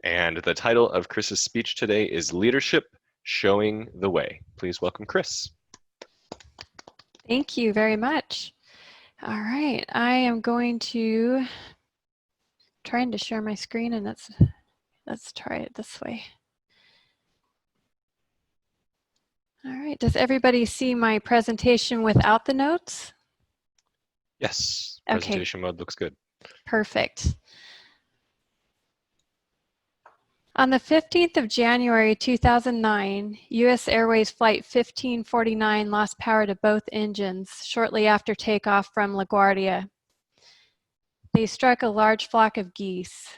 And the title of Kris's speech today is Leadership Showing the Way. Please welcome Kris. Thank you very much. All right, I am trying to share my screen, and let's try it this way. All right, does everybody see my presentation without the notes? Yes, Okay. presentation mode looks good. Perfect. On the 15th of January 2009, U.S. Airways Flight 1549 lost power to both engines shortly after takeoff from LaGuardia. They struck a large flock of geese.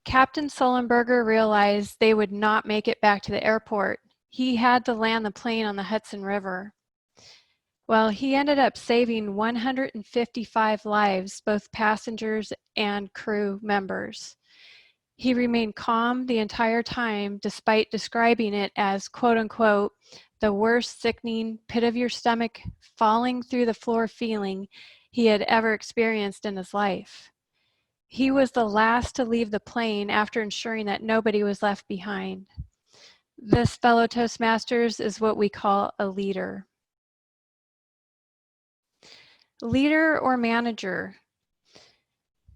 Captain Sullenberger realized they would not make it back to the airport. He had to land the plane on the Hudson River. Well, he ended up saving 155 lives, both passengers and crew members. He remained calm the entire time, despite describing it as, quote unquote, the worst sickening pit of your stomach falling through the floor feeling he had ever experienced in his life. He was the last to leave the plane after ensuring that nobody was left behind. This, fellow Toastmasters, is what we call a leader. Leader or manager?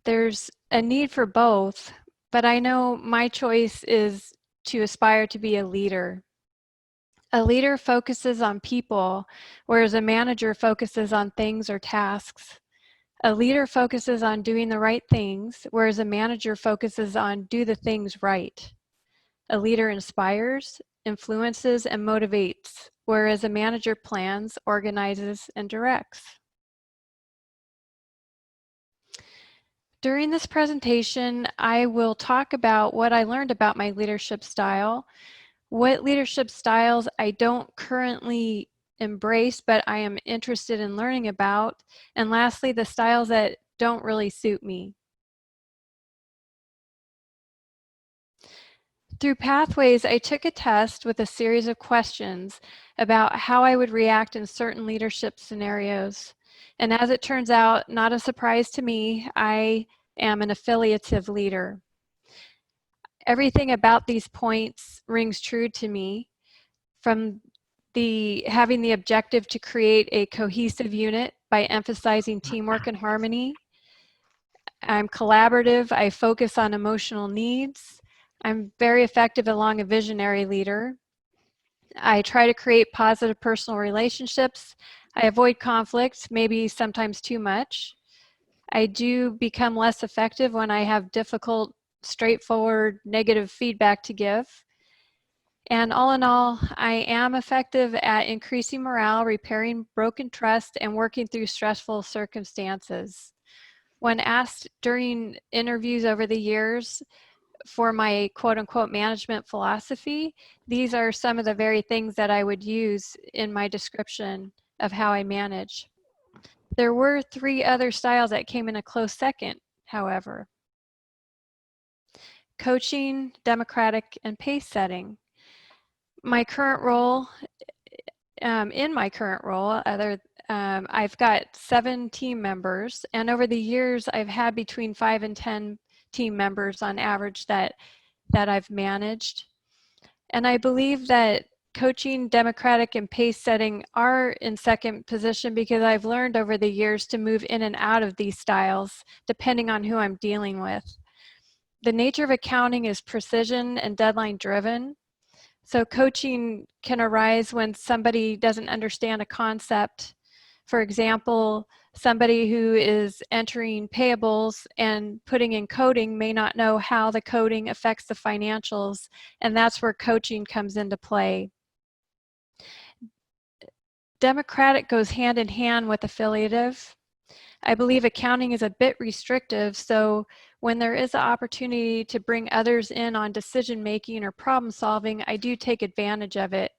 There's a need for both, but I know my choice is to aspire to be a leader. A leader focuses on people, whereas a manager focuses on things or tasks. A leader focuses on doing the right things, whereas a manager focuses on do the things right. A leader inspires, influences, and motivates, whereas a manager plans, organizes, and directs. During this presentation, I will talk about what I learned about my leadership style, what leadership styles I don't currently embrace, but I am interested in learning about, and lastly, the styles that don't really suit me. Through Pathways, I took a test with a series of questions about how I would react in certain leadership scenarios. And as it turns out, not a surprise to me, I am an affiliative leader. Everything about these points rings true to me, from having the objective to create a cohesive unit by emphasizing teamwork and harmony. I'm collaborative, I focus on emotional needs. I'm very effective along a visionary leader. I try to create positive personal relationships. I avoid conflict, maybe sometimes too much. I do become less effective when I have difficult, straightforward, negative feedback to give. And all in all, I am effective at increasing morale, repairing broken trust, and working through stressful circumstances. When asked during interviews over the years for my quote-unquote management philosophy, these are some of the very things that I would use in my description of how I manage. There were 3 other styles that came in a close second, however. Coaching, democratic, and pace setting. My current role, I've got 7 team members, and over the years I've had between 5 and 10 team members on average that I've managed. And I believe that coaching, democratic, and pace setting are in second position because I've learned over the years to move in and out of these styles depending on who I'm dealing with. The nature of accounting is precision and deadline driven. So coaching can arise when somebody doesn't understand a concept. For example, somebody who is entering payables and putting in coding may not know how the coding affects the financials, and that's where coaching comes into play. Democratic goes hand in hand with affiliative. I believe accounting is a bit restrictive, so when there is an opportunity to bring others in on decision making or problem solving, I do take advantage of it.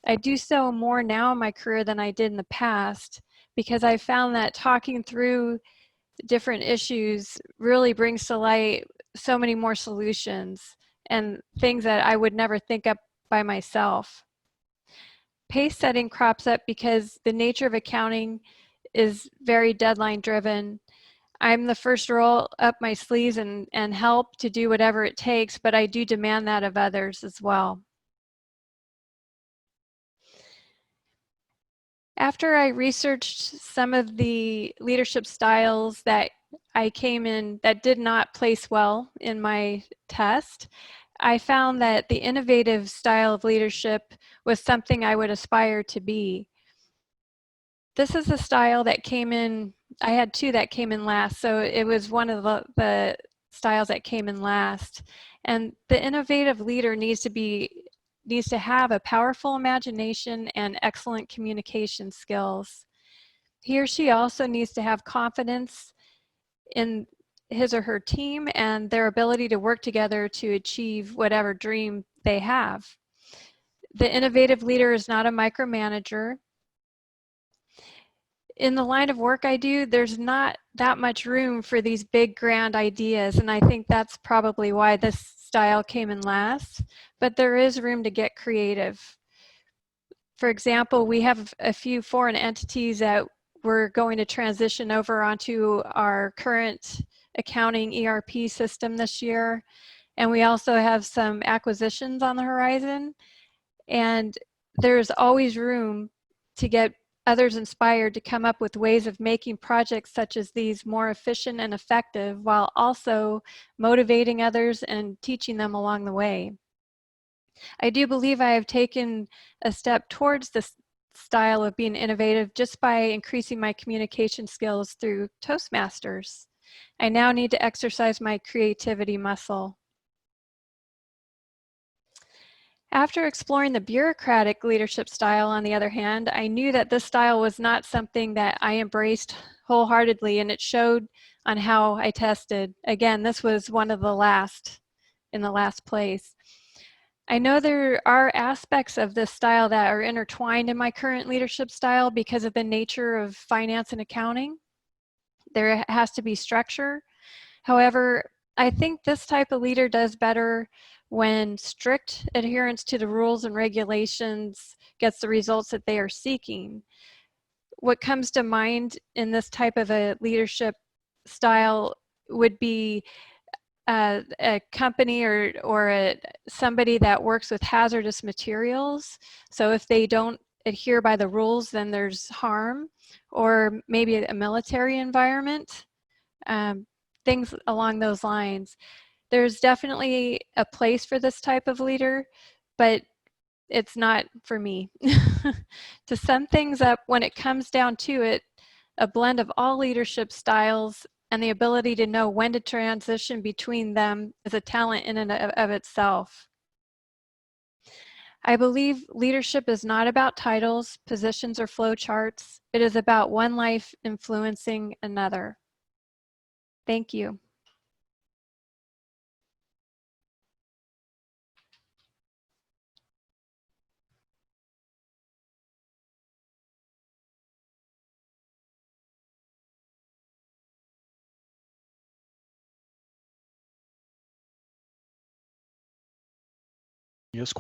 I do so more now in my career than I did in the past because I found that talking through different issues really brings to light so many more solutions and things that I would never think up by myself. Pace setting crops up because the nature of accounting is very deadline driven. I'm the first to roll up my sleeves and help to do whatever it takes, but I do demand that of others as well. After I researched some of the leadership styles that that did not place well in my test, I found that the innovative style of leadership was something I would aspire to be. This is a style that came in, I had two that came in last, so it was one of the styles that came in last. And the innovative leader needs to have a powerful imagination and excellent communication skills. He or she also needs to have confidence in his or her team and their ability to work together to achieve whatever dream they have. The innovative leader is not a micromanager. In the line of work I do, there's not that much room for these big grand ideas, and I think that's probably why this style came in last, but there is room to get creative. For example, we have a few foreign entities that we're going to transition over onto our current accounting ERP system this year, and we also have some acquisitions on the horizon, and there's always room to get others inspired to come up with ways of making projects such as these more efficient and effective, while also motivating others and teaching them along the way. I do believe I have taken a step towards this style of being innovative just by increasing my communication skills through Toastmasters. I now need to exercise my creativity muscle. After exploring the bureaucratic leadership style, on the other hand, I knew that this style was not something that I embraced wholeheartedly, and it showed on how I tested. Again, this was one of the last, in the last place. I know there are aspects of this style that are intertwined in my current leadership style because of the nature of finance and accounting. There has to be structure. However, I think this type of leader does better when strict adherence to the rules and regulations gets the results that they are seeking. What comes to mind in this type of a leadership style would be a company or somebody that works with hazardous materials. So if they don't adhere by the rules, then there's harm, or maybe a military environment, things along those lines. There's definitely a place for this type of leader, but it's not for me. To sum things up, when it comes down to it, a blend of all leadership styles and the ability to know when to transition between them is a talent in and of itself. I believe leadership is not about titles, positions, or flowcharts. It is about one life influencing another. Thank you. Yes.